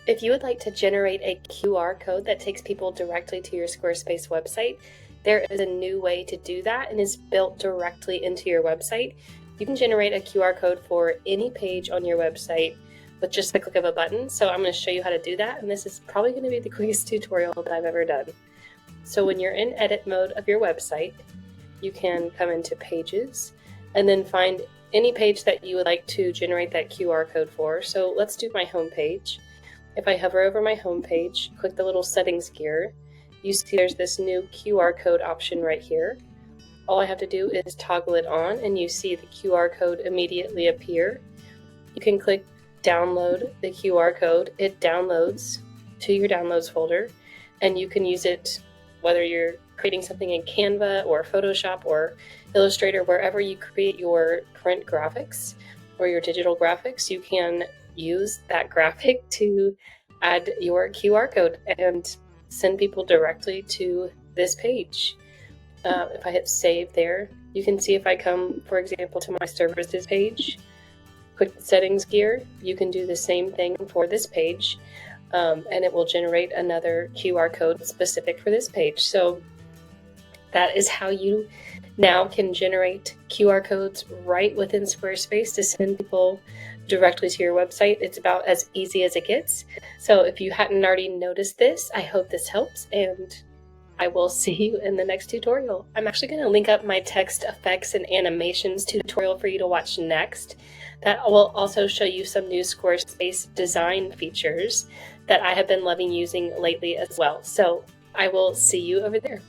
If you would like to generate a QR code that takes people directly to your Squarespace website, there is a new way to do that and is built directly into your website. You can generate a QR code for any page on your website with just the click of a button. So I'm going to show you how to do that, and this is probably going to be the quickest tutorial that I've ever done. So when you're in edit mode of your website, you can come into Pages and then find any page that you would like to generate that QR code for. So let's do my home page. If I hover over my home page, click the little settings gear, you see there's this new QR code option right here. All I have to do is toggle it on and you see the QR code immediately appear. You can click download the QR code. It downloads to your downloads folder, and you can use it whether you're creating something in Canva or Photoshop or Illustrator, wherever you create your print graphics or your digital graphics, you can use that graphic to add your QR code and send people directly to this page. If I hit save there, you can see if I come, for example, to my services page, click the settings gear, you can do the same thing for this page, and it will generate another QR code specific for this page. So that is how you now can generate QR codes right within Squarespace to send people directly to your website. It's about as easy as it gets. So if you hadn't already noticed this, I hope this helps, and I will see you in the next tutorial. I'm actually going to link up my text effects and animations tutorial for you to watch next. That will also show you some new Squarespace design features that I have been loving using lately as well. So I will see you over there.